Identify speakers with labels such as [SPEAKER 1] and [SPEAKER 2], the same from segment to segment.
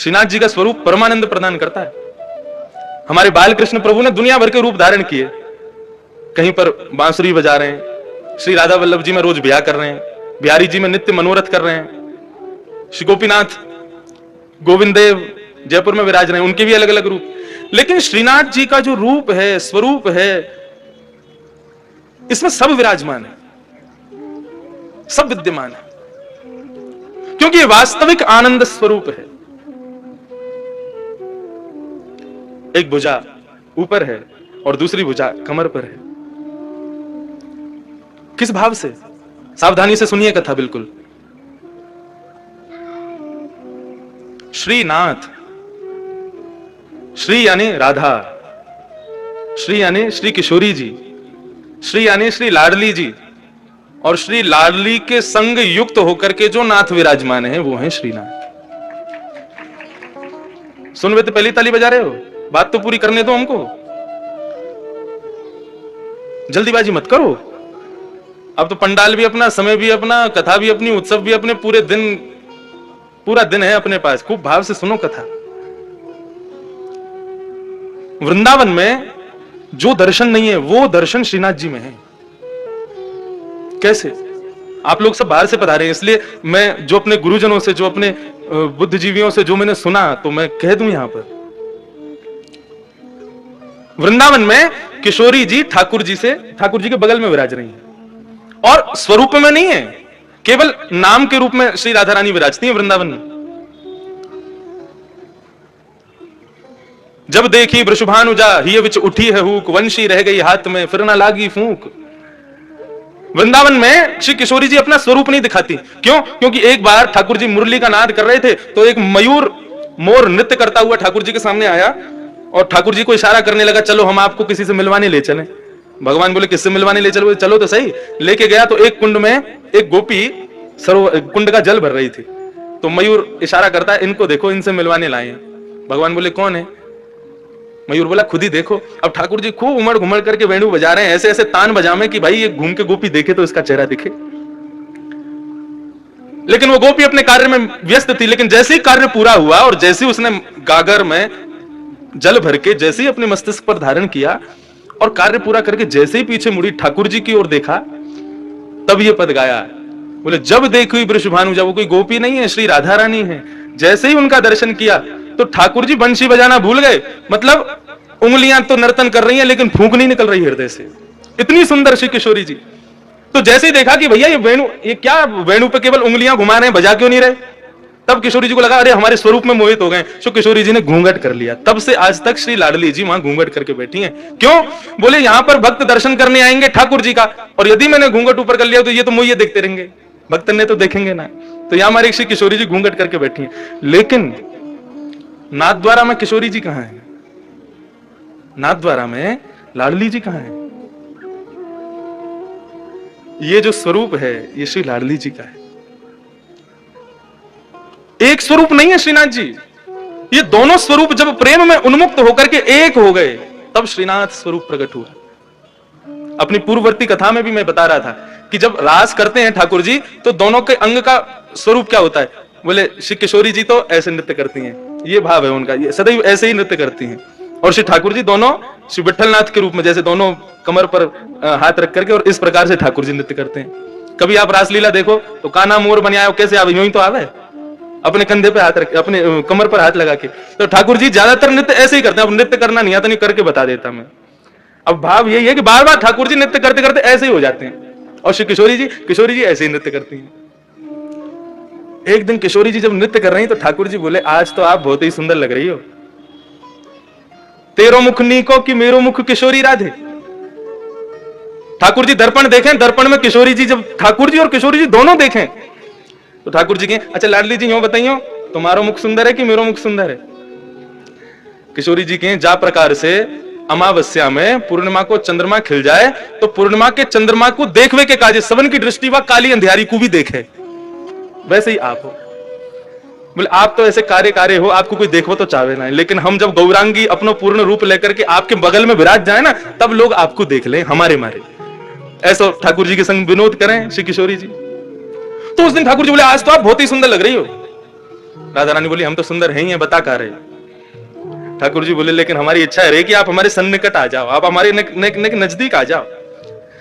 [SPEAKER 1] श्रीनाथ जी का स्वरूप परमानंद प्रदान करता है। हमारे बाल कृष्ण प्रभु ने दुनिया भर के रूप धारण किए, कहीं पर बांसुरी बजा रहे हैं, श्री राधा वल्लभ जी में रोज ब्याह कर रहे हैं, बिहारी जी में नित्य मनोरथ कर रहे हैं, श्री गोपीनाथ गोविंद देव जयपुर में विराज रहे हैं, उनके भी अलग अलग रूप। लेकिन श्रीनाथ जी का जो रूप है, स्वरूप है, इसमें सब विराजमान है, सब विद्यमान है, क्योंकि ये वास्तविक आनंद स्वरूप है। एक भुजा ऊपर है और दूसरी भुजा कमर पर है। किस भाव से? सावधानी से सुनिए कथा बिल्कुल। श्रीनाथ, श्री यानी राधा, श्री यानी श्री किशोरी जी, श्री यानी श्री लाडली जी, और श्री लाडली के संग युक्त होकर के जो नाथ विराजमान है वो है श्रीनाथ। सुन, वे तो पहली ताली बजा रहे हो, बात तो पूरी करने दो हमको, जल्दीबाजी मत करो। अब तो पंडाल भी अपना, समय भी अपना, कथा भी अपनी, उत्सव भी अपने, पूरे दिन, पूरा दिन है अपने पास। खूब भाव से सुनो कथा। वृंदावन में जो दर्शन नहीं है वो दर्शन श्रीनाथ जी में है। कैसे? आप लोग सब बाहर से पधारे हैं, इसलिए मैं जो अपने गुरुजनों से, जो अपने बुद्धिजीवियों से जो मैंने सुना, तो मैं कह दूं यहां पर। वृंदावन में किशोरी जी ठाकुर जी के बगल में विराज रही हैं, और स्वरूप में नहीं है, केवल नाम के रूप में श्री राधा रानी विराजती हैं वृंदावन में। जब देखी वृषभानुजा हिय विच उठी है हुक, वंशी रह गई हाथ में फिर ना लागी फूंक। वृंदावन में श्री किशोरी जी अपना स्वरूप नहीं दिखाती। क्यों? क्योंकि एक बार ठाकुर जी मुरली का नाद कर रहे थे, तो एक मयूर मोर नृत्य करता हुआ ठाकुर जी के सामने आया और ठाकुर जी को इशारा करने लगा, चलो हम आपको किसी से मिलवाने ले चले। भगवान बोले, किससे मिलवाने ले चलो? चलो तो सही। लेके गया तो एक कुंड में एक गोपी कुंड का जल भर रही थी, तो मयूर इशारा करता है, इनको देखो, इनसे मिलवाने लाए हैं। भगवान बोले, कौन है? मयूर बोला, खुद ही देखो। अब ठाकुर जी खूब उमड़ घुमड़ करके वेणु बजा रहे हैं, ऐसे ऐसे तान बजामे कि भाई ये घूम के गोपी देखे तो इसका चेहरा दिखे। लेकिन वो गोपी अपने कार्य में व्यस्त थी। लेकिन जैसे ही कार्य पूरा हुआ और जैसे ही उसने गागर में जल भर के जैसे ही अपने मस्तिष्क पर धारण किया और कार्य पूरा करके जैसे ही पीछे मुड़ी ठाकुर जी की ओर देखा, तब ये पद गाया। बोले, जब देखी वृषभानुजा, वो कोई गोपी नहीं है, श्री राधा रानी है। जैसे ही उनका दर्शन किया तो ठाकुर जी बंशी बजाना भूल गए। मतलब उंगलियां तो नर्तन कर रही हैं लेकिन फूंक नहीं निकल रही हृदय से, इतनी सुंदर श्री किशोरी जी। तो जैसे ही देखा कि भैया ये वेणु, ये क्या वेणु पे केवल उंगलियां घुमा रहे हैं, बजा क्यों नहीं रहे? तब किशोरी जी को लगा, अरे हमारे स्वरूप में मोहित हो गए। सो किशोरी जी ने घूंघट कर लिया। तब से आज तक श्री लाडली जी वहां घूंघट करके बैठी हैं। क्यों? बोले, यहां पर भक्त दर्शन करने आएंगे ठाकुर जी का, और यदि मैंने घूंघट ऊपर कर लिया तो ये तो मुझे देखते रहेंगे, भक्त ने तो देखेंगे ना। तो यहां हमारी श्री किशोरी जी घूंघट करके बैठी हैं। लेकिन नाथ द्वारा में किशोरी जी कहां है? नाथ द्वारा में लाडली जी कहां है? ये जो स्वरूप है ये श्री लाडली जी का है। एक स्वरूप नहीं है श्रीनाथ जी। ये दोनों स्वरूप जब प्रेम में उन्मुक्त होकर के एक हो गए, तब श्रीनाथ स्वरूप प्रकट हुआ। अपनी पूर्ववर्ती कथा में भी मैं बता रहा था कि जब रास करते हैं ठाकुर जी, तो दोनों के अंग का स्वरूप क्या होता है? बोले, श्री किशोरी जी तो ऐसे नृत्य करती हैं, ये भाव है उनका, ये सदैव ऐसे ही नृत्य करती हैं। और श्री ठाकुर जी दोनों श्री विठलनाथ के रूप में, जैसे दोनों कमर पर हाथ रख करके और इस प्रकार से ठाकुर जी नृत्य करते हैं। कभी आप रासलीला देखो तो काना मोर बने आए, कैसे आवे? यूं ही तो आवे, अपने कंधे पे हाथ रख, अपने कमर पर हाथ लगा के। तो ठाकुर जी ज्यादातर नृत्य ऐसे ही करते हैं। अब नृत्य करना नहीं आता, नहीं करके बता देता मैं। अब भाव यही है कि बार बार ठाकुर जी नृत्य करते करते ऐसे ही हो जाते हैं, और श्री किशोरी जी ऐसे ही नृत्य करती हैं। एक दिन किशोरी जी जब नृत्य कर रही हैं तो ठाकुर जी बोले, आज तो आप बहुत ही सुंदर लग रही हो। तेरो मुख नीको कि मेरो मुख किशोरी राधे। ठाकुर जी दर्पण देखें, दर्पण में किशोरी जी, जब ठाकुर जी और किशोरी जी दोनों देखें तो ठाकुर जी कहें, अच्छा लाडली जी यूं बताइयो, तुम्हारा मुख सुंदर है कि मेरो मुख सुंदर है? किशोरी जी कहें, जा प्रकार से अमावस्या में पूर्णिमा को चंद्रमा खिल जाए तो पूर्णिमा के चंद्रमा को देखवे के काजे सबन की दृष्टि व काली अंधियारी को भी देखे, वैसे ही आप हो। बोले, आप तो ऐसे कार्य हो, आपको कोई देखो तो चाहे ना। लेकिन हम जब गौरांगी अपना पूर्ण रूप लेकर के आपके बगल में विराज जाए ना, तब लोग आपको देख लें हमारे मारे। ऐसा ठाकुर जी के संग विनोद करें श्री किशोरी जी। तो उस दिन ठाकुर जी बोले, आज तो आप बहुत ही सुंदर लग रही हो। राधा रानी बोली हम तो सुंदर हैं ही हैं, बता कहाँ रहे। ठाकुर जी बोले लेकिन हमारी इच्छा है कि आप हमारे सन्निकट आ जाओ, आप हमारे नजदीक आ जाओ।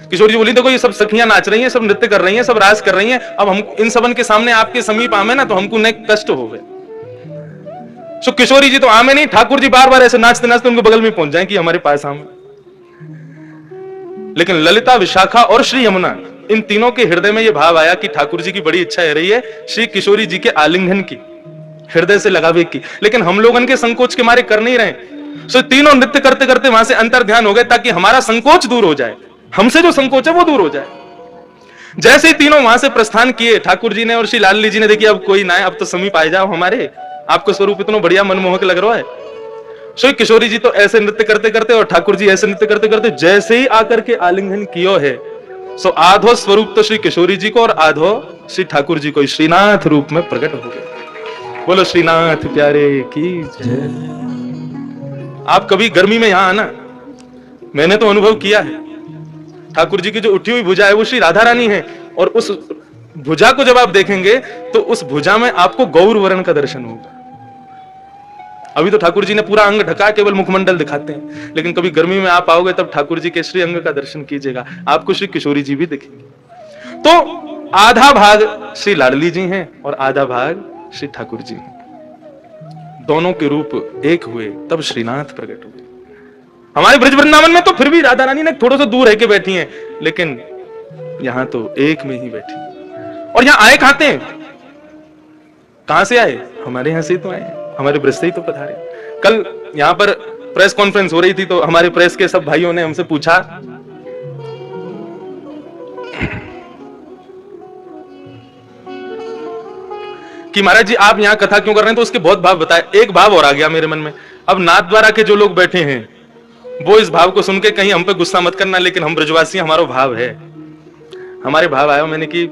[SPEAKER 1] किशोरी जी बोली देखो ये सब सखियां नाच रही हैं, सब नृत्य कर रही हैं, सब रास कर रही हैं, अब हम इन सबन के सामने आपके समीप आमे ना तो हमको नेक कष्ट हो गए। सो किशोरी जी तो आमे नहीं, ठाकुर जी बार बार ऐसे नाचते नाचते उनके बगल में पहुंच जाए कि हमारे पास आमे। लेकिन ललिता, विशाखा और श्री यमुना, इन तीनों के हृदय में यह भाव आया कि ठाकुर जी की बड़ी इच्छा है रही है श्री किशोरी जी के आलिंगन की, हृदय से लगावे की, लेकिन हम लोग उनके संकोच के मारे कर नहीं रहे। सो तीनों नृत्य करते करते वहां से अंतर ध्यान हो गए ताकि हमारा संकोच दूर हो जाए, हमसे जो संकोच है वो दूर हो जाए। जैसे ही तीनों वहां से प्रस्थान किए, ठाकुर जी ने और श्री लाली जी ने देखिए अब कोई ना है, अब तो समीप आ जाओ हमारे, आपको स्वरूप इतना बढ़िया मनमोहक लग रहा है। श्री किशोरी जी तो ऐसे नृत्य करते करते और ठाकुर जी ऐसे नृत्य करते करते जैसे ही आकर के आलिंगन कियो है, सो आधो स्वरूप तो श्री किशोरी जी को और आधो श्री ठाकुर जी को श्रीनाथ रूप में प्रकट हो गए। बोलो श्रीनाथ प्यारे की जय। आप कभी गर्मी में यहां आना, मैंने तो अनुभव किया है, ठाकुर जी की जो उठी हुई भुजा है वो श्री राधा रानी है, और उस भुजा को जब आप देखेंगे तो उस भुजा में आपको गौर वर्ण का दर्शन होगा। अभी तो ठाकुर जी ने पूरा अंग ढका, केवल मुखमंडल दिखाते हैं, लेकिन कभी गर्मी में आप आओगे तब ठाकुर जी के श्री अंग का दर्शन कीजिएगा, आपको श्री किशोरी जी भी दिखेंगे। तो आधा भाग श्री लाडली जी हैं और आधा भाग श्री ठाकुर जी हैं, दोनों के रूप एक हुए तब श्रीनाथ प्रकट हुए। हमारे ब्रज वृंदावन में तो फिर भी राधा रानी ने थोड़ा सा दूर रह के बैठी हैं, लेकिन यहां तो एक में ही बैठी। और यहां आए कहां थे, कहां से आए, हमारे यहां से तो आए, हमारे ब्रज से ही तो पधारे। कल यहां पर प्रेस कॉन्फ्रेंस हो रही थी तो हमारे प्रेस के सब भाइयों ने हमसे पूछा कि महाराज जी आप यहां कथा क्यों कर रहे हैं, तो उसके बहुत भाव बताए। एक भाव और आ गया मेरे मन में, अब नाथ द्वारा के जो लोग बैठे हैं वो इस भाव को सुन के कहीं हम पे गुस्सा मत करना, लेकिन हम ब्रजवासी हमारा भाव है, हमारे भाव आया। मैंने कि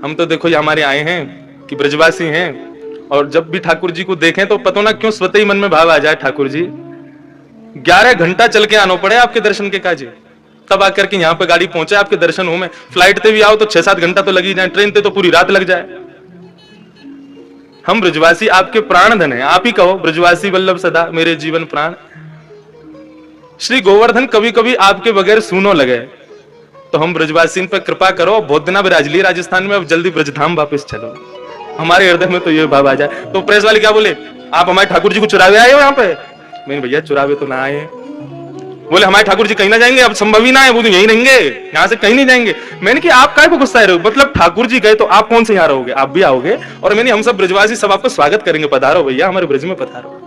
[SPEAKER 1] हम तो देखो ये हमारे आए हैं कि ब्रजवासी हैं, और जब भी ठाकुर जी को देखें तो पता ना क्यों स्वतः ही मन में भाव आ जाए, ठाकुर जी 11 घंटा चल के आना पड़े आपके दर्शन के काजे, तब आकर के यहाँ पे गाड़ी पहुंचे आपके दर्शन हो में। फ्लाइट पे भी आओ तो 6-7 घंटा तो लगी जाए, ट्रेन पे तो पूरी रात लग जाए। हम ब्रजवासी आपके प्राण धन है, आप ही कहो ब्रजवासी वल्लभ सदा मेरे जीवन प्राण। श्री गोवर्धन कभी कभी आपके बगैर सुनो लगे, तो हम ब्रजवासी पर कृपा करो, बहुत दिना विराज लिए राजस्थान में, अब जल्दी ब्रजधाम वापस चलो। हमारे हृदय में तो ये भाव आ जाए। तो प्रेस वाले क्या बोले, आप हमारे ठाकुर जी को चुरावे आए हो यहाँ पे? मैंने भैया चुरावे तो ना आए। बोले हमारे ठाकुर जी कहीं ना जाएंगे, अब संभव ही ना है, वो तो यहीं रहेंगे, यहाँ से कहीं नहीं जाएंगे। मैंने कि आप काहे को गुस्सा रहे हो, मतलब ठाकुर जी गए तो आप कौन से यहाँ रहोगे, आप भी आओगे, और मैंने हम सब ब्रजवासी सब आपका स्वागत करेंगे, पधारो भैया हमारे ब्रज में पधारो।